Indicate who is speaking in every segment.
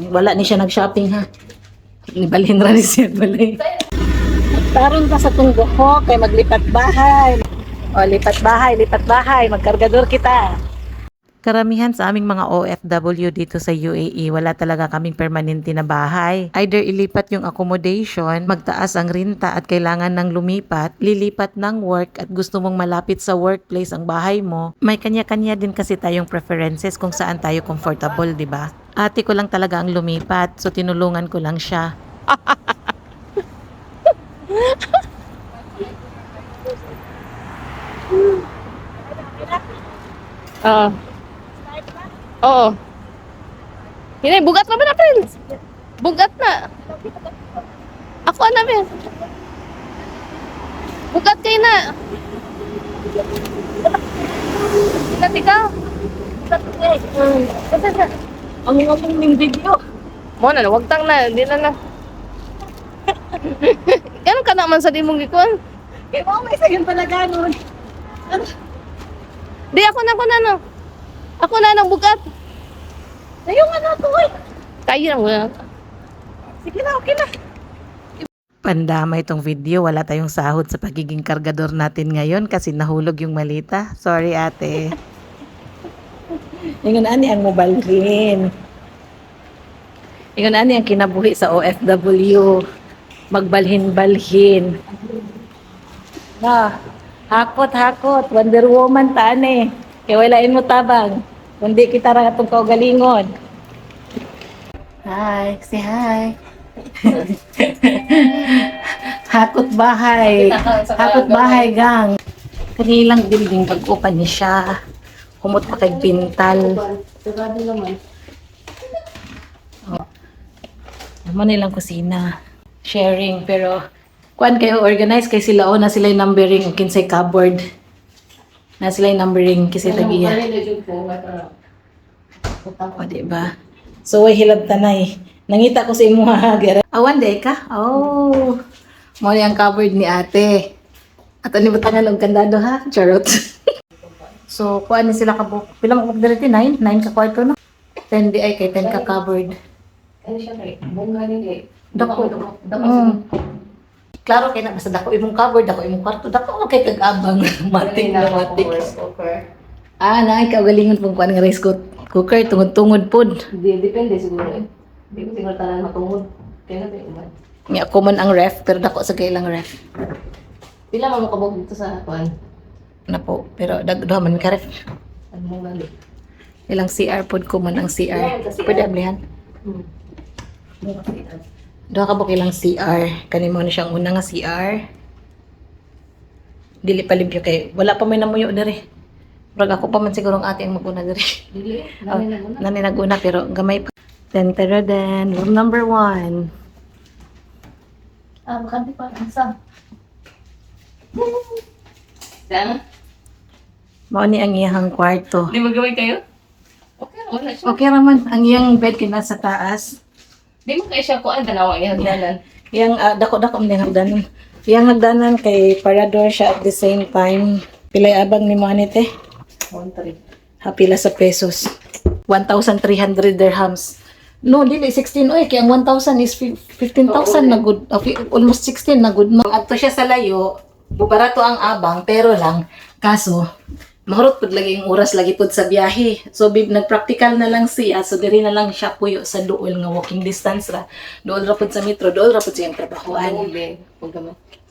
Speaker 1: Wala ni siya nag-shopping ha. Nibalhin ra ni siya balay. Taron ka sa tunggo kay maglipat bahay. O, lipat bahay, magkargador kita. Karamihan sa aming mga OFW dito sa UAE, wala talaga kaming permanente na bahay. Either ilipat yung accommodation, magtaas ang renta at kailangan ng lumipat, lilipat ng work at gusto mong malapit sa workplace ang bahay mo. May kanya-kanya din kasi tayong preferences kung saan tayo comfortable, di ba? Ate ko lang talaga ang lumipat, so tinulungan ko lang siya.
Speaker 2: Oo. Hinay, bugat na ba na, friends? Bugat na. Ako namin. Bugat kayo na. Bugat ikaw.
Speaker 1: Ang ngomong ng video.
Speaker 2: Mo na, wag tang na. Hindi na na. Ganun ka naman sa di mong gikuan.
Speaker 1: Kaya mo may sayon pala ganun.
Speaker 2: Di ako na no. Ako na ng bugat.
Speaker 1: Ayun nga na to eh.
Speaker 2: Kaya na mo na.
Speaker 1: Sige na, okay na. Pandama itong video. Wala tayong sahod sa pagiging kargador natin ngayon kasi nahulog yung malita. Sorry ate. Ingon ani ang mobalhin. Ingon ani ang kinabuhi sa OFW. Magbalhin-balhin. Na, hakot. Wonder Woman tane. Kaya walain mo tabang. Kundi kita ra atong kaugalingon. Hi, say hi. Hakot bahay gang. Kanilang building pag-upan ni siya. Humot pa kay pintal.
Speaker 2: Sarado naman.
Speaker 1: Naman nilang kusina. Sharing pero kuan kayo organize kay sila na sila yung numbering o kinsay cupboard. Na sila yung numbering kasi tagiya. O diba? So way hilab tanay. Nangita ko sa imo ha. Awan day ka? Oh. Mo ni ang cupboard ni ate. At ani butangan og kandado ha. Charot. So kuan ni sila kabuk. Pila mo magdireti 9 ka kwarto no. 10 di ay kay 10 ka cupboard.
Speaker 2: Ano siya kay? Bunga ni
Speaker 1: Dako. Klaro kay na basta dako imong cupboard, dako imong kwarto, dako kay kag-abang matik na matik. Na ikaw galingon pong kuan nga rice cooker tungod-tungod pod.
Speaker 2: Depende siguro eh. Hindi ko siguro tanan matungod. Kaya na ba?
Speaker 1: Nga ako man ang ref pero dako sa kailang ref.
Speaker 2: Pila mo makabog dito sa kuan?
Speaker 1: Na po, pero dagdo man ka ref.
Speaker 2: Ano mo gali?
Speaker 1: Ilang CR pod ko man ang CR. Pwede ablihan. Duha ka ba ilang CR? Kani mo na siyang una nga CR. Dili pa limpyo kay wala pa may namuyo dere. Murag ako pa man siguro ang ate ang maguna dere.
Speaker 2: Dili.
Speaker 1: Nani naguna pero gamay pa. Ten, room number 1.
Speaker 2: Makanti pa. Asa? Dana?
Speaker 1: Mao ni ang iyang kwarto.
Speaker 2: Di magawin kayo? Okay, wala siya.
Speaker 1: Okay raman ang iyang bed kay nasa taas.
Speaker 2: Di mo kayo siya kuan dalawa yung hagdanan.
Speaker 1: Yang dako-dako man yung hagdanan. Yang hagdanan kay parador siya at the same time. Pilay abang ni Manite.
Speaker 2: 1-3.
Speaker 1: Pila sa pesos. 1,300 dirhams. No, dili 16 oy kay ang 1,000 is 15,000 na good. Almost 16 na good. Adto siya sa layo. Barato ang abang pero lang kaso mahurot pud lagi yung oras lagi pud sa biyahe. So nagpractical na lang siya. So diri na lang siya puyo sa duol nga walking distance ra. Duol ra pud sa metro, duol ra pud sa iyang trabahoan.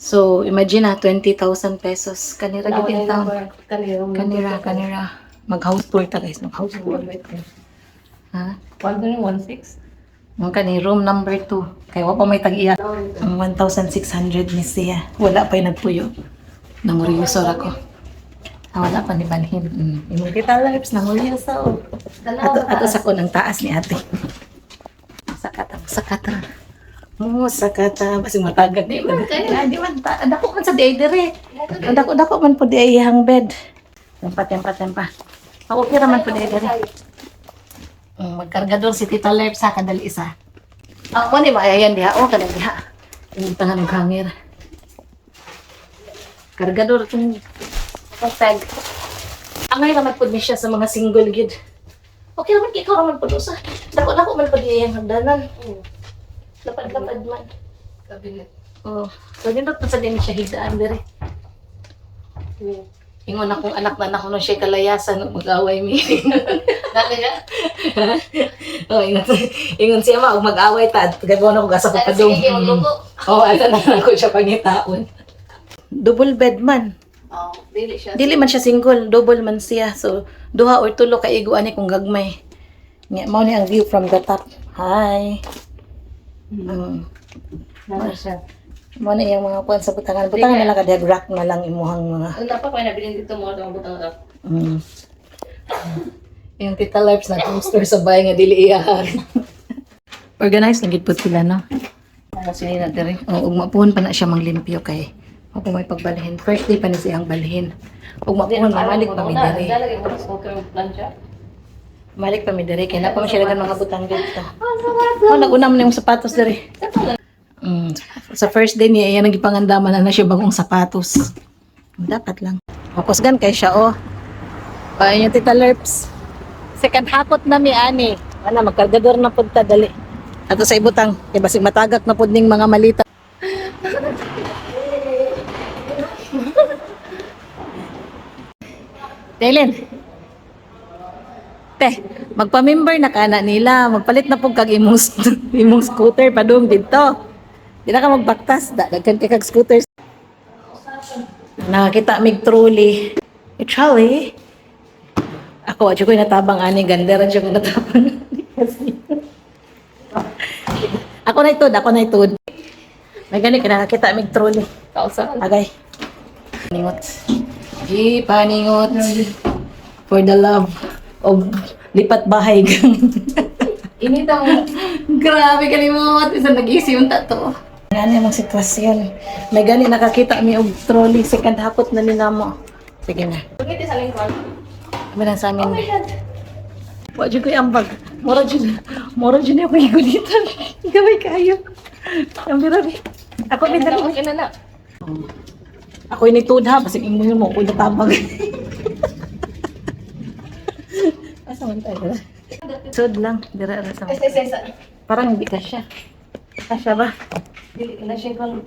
Speaker 1: So imagine 20,000 pesos kanira gid in town. Kanira. Mag-house tour ta guys, mag-house tour. Ha?
Speaker 2: 1.16.
Speaker 1: Ang kani room number 2. Kay wa pa may tag-iya. Ang 1,600 ni siya. Wala pa yung nagpuyo. Nanguriyosor ako. Wala pa ni Banhin. Imong kita lives nanguriyosor. Ato sa ko ng taas ni ate. Sakata. Sakata. Basi matagad di man. Di man. Dako man sa di dire. Dako man po di iyang bed. Tempa. Okay raman po di dire. Magkargador si Tita Lerp sa kadali isa. Mo ni maayayan diha. Kadali diha. Yung tangan ng hangir. Kargador itong tag. Angay naman po niya siya sa mga single gid. Okay naman, ikaw naman po sa. Dako man pa diyan hagdanan. Lapad-lapad man.
Speaker 2: Kabinet.
Speaker 1: Oh, so din pa sa din siya higdaan dire. Ingon akong anak na ako nung siya kalayasan mag-away mi.
Speaker 2: Dali niya?
Speaker 1: Oh, ingon siya ma mag-away ta. Gagawa na ko gasa ko pa
Speaker 2: Sige, magluto.
Speaker 1: Oh, asa na lang ko siya pangitaon. Double bed man.
Speaker 2: Oh, dili siya.
Speaker 1: Dili man siya single, double man siya. So, duha or tulo ka iguan ni kung gagmay. Nga, mao ni ang view from the top. Hi.
Speaker 2: Dali siya.
Speaker 1: Mao na yung mga kuan sa butangan. Butangan na lang kada rack na lang imuhang mga.
Speaker 2: Ang dapat ko nabilin dito mo ang butang ka.
Speaker 1: Yung Tita Larps na toaster sa bahay nga dili iyahan. Organized lang gid pud sila no.
Speaker 2: Ano sinina diri?
Speaker 1: O ug mapuhon pa na siya manglimpyo kay ako may pagbalhin. First day pa ni siyang balhin. Ug mapuhon mamalik pa mi diri.
Speaker 2: Dali mo sa cooker plancha.
Speaker 1: Malik pa mi diri kay na pa man siya dagan mga butang dito. Oh, naguna man yung sapatos diri. Sa first day niya, yan ang ipangandaman na siya bagong sapatos. Dapat lang. Makusgan kay siya, oh. Ayun yung Tita Lerps. Second hakot na mi, ani. Ana, magkargador na punta, dali. Ato sa ibutang, kay basig matagak na pud ning mga malita. Delen. Te, magpa-member na kana nila. Magpalit na pug kag imong imong scooter padung dito. Di na ka magbaktas, dagkan kag scooters. Nakakita mig trolley. Trolley? Ako, adyo ko'y natabang ani, ganda rin siya kung natabang. Ako na itod. May gani ka nakakita mig trolley.
Speaker 2: Kausan.
Speaker 1: Agay. Paningot. Paningot. For the love of lipat bahay.
Speaker 2: Inita mo.
Speaker 1: Grabe kalimot. Isa nag-isi yung tato. Gani ang sitwasyon. May gani nakakita mi og trolley. Second hapot na nila mo. Sige na.
Speaker 2: Pagkiti sa lingkod.
Speaker 1: Kami lang sa
Speaker 2: Oh
Speaker 1: amin.
Speaker 2: my God.
Speaker 1: Wadyo ko yung ambag. Mora dyan ako igulitan. Gaway kayo. Ang birabi. Ako may dali.
Speaker 2: Okay na na.
Speaker 1: Ako yung nituod ha. Basig imo mo. Ako yung natabag. Asa man tayo? Sud lang. Dira sa
Speaker 2: Esa.
Speaker 1: parang hindi ka siya. Kasya ba?
Speaker 2: Dili na siya kung...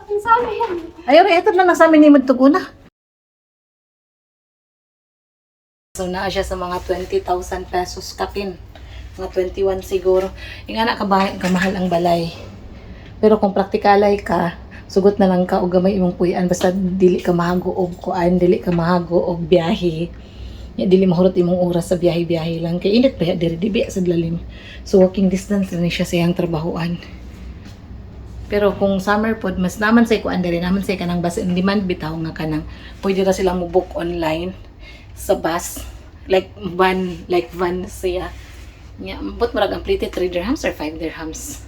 Speaker 2: Ang sabi yan.
Speaker 1: Ayaw, ito na lang sa amin ni Magtuguna. So, naa siya sa mga 20,000 pesos kapin. Mga 21 siguro. Yung anak kamahal ang balay. Pero kung praktikalay ka, sugot na lang ka o gamay imong puyan. Basta dili ka mahago og kuan, dili ka mahago og biyahe. Ya, dili mahurot imong oras sa biyahe-biyahe lang. Kay init pa ya, diri dibi sa lalim. So, walking distance na siya sa iyang trabahoan. Pero kung summer pod, mas naman say kuan diri naman say kanang bus in demand bitaw nga kanang pwede ra silang mo book online sa bus like van siya. Nya but murag ang plate 3 dirhams or 5 dirhams.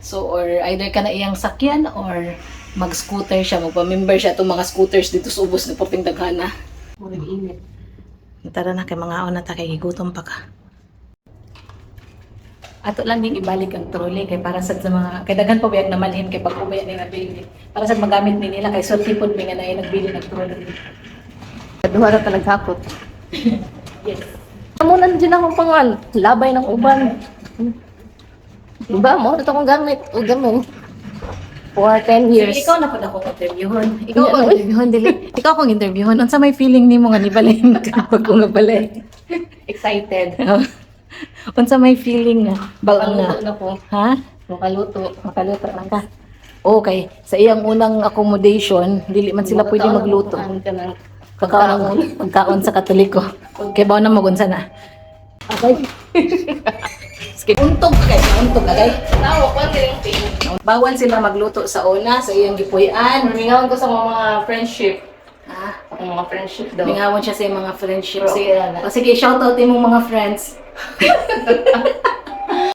Speaker 1: So or either kana iyang sakyan or mag-scooter siya, magpa-member siya itong mga scooters dito sa ubos ng Porting Daghana.
Speaker 2: Murag init.
Speaker 1: Tara na kay mga na ta kay gigutom pa ka. Ato lang din ibalik ang trolley kay para sa mga kay daghan pa biyak na malhin kay pag ubaya ni nabili. Para sa magamit ni nila kay sulti pod mi nga na nagbili ng trolley.
Speaker 2: Duha na talaga hakot.
Speaker 1: Yes.
Speaker 2: Amo na din akong pangan. Labay ng uban. Diba mo? Ito akong gamit. O gamit. For 10 years.
Speaker 1: Sige, ikaw na po na akong interviewon. Ikaw akong interviewon, dili. Ikaw akong interviewon. Unsa may feeling nimo nga nibalhin ka pag ko nga balay?
Speaker 2: Excited.
Speaker 1: Unsa may feeling nga balang nga?
Speaker 2: Makaluto na po.
Speaker 1: Ha?
Speaker 2: Makaluto.
Speaker 1: Makaluto lang ka. Okay, sa iyang unang accommodation, dili man sila pwede magluto. Pagkaon sa Katoliko. Kay bawo na magunsa na. Okay. Sige, untog kay.
Speaker 2: Tawo, kwan yung pin.
Speaker 1: Bawal sila magluto sa una sa iyang gipuy-an.
Speaker 2: Maningawan ko sa mga friendship.
Speaker 1: Ah,
Speaker 2: Ang mga friendship daw.
Speaker 1: Mingawan siya sa iyang mga friendship.
Speaker 2: Bro,
Speaker 1: Sige,
Speaker 2: wala.
Speaker 1: sige, shoutout imong mga friends.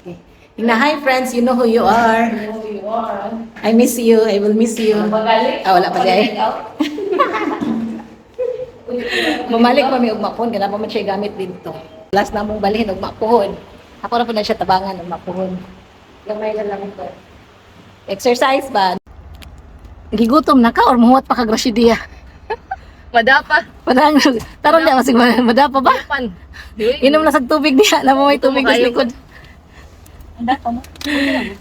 Speaker 1: Okay. Hi friends, you know who you are. I miss you, I will miss you.
Speaker 2: Pagalik.
Speaker 1: Wala pa di. Mamalik pa mi og mapon, kana pa man siya gamit dito. Last na mong balhin og mapuhon. Ako na po na siya tabangan og mapuhon.
Speaker 2: Gamay na lang ito.
Speaker 1: Exercise ba? Gigutom na ka or muhuwat pa ka grasya diya?
Speaker 2: Madapa.
Speaker 1: Parang taron di masig madapa ba?
Speaker 2: Pan.
Speaker 1: Inom na sa tubig niya, na may tubig sa likod.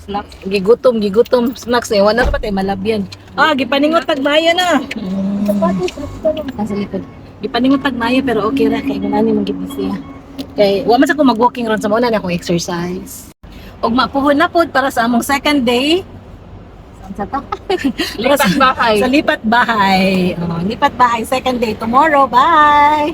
Speaker 2: Snacks.
Speaker 1: Gigutom snacks eh. Wala pa tay malabyan. Ah, gipaningot tagmaya na.
Speaker 2: Nasa likod.
Speaker 1: Gipaningot tagmaya pero okay ra kay ganani man gid siya. Kay wa man sa ko mag-walking around sa muna na akong exercise. Og mapuhon na pod para sa among second day.
Speaker 2: Sa to. Lipat bahay.
Speaker 1: Sa lipat bahay. Oh, lipat bahay second day tomorrow. Bye.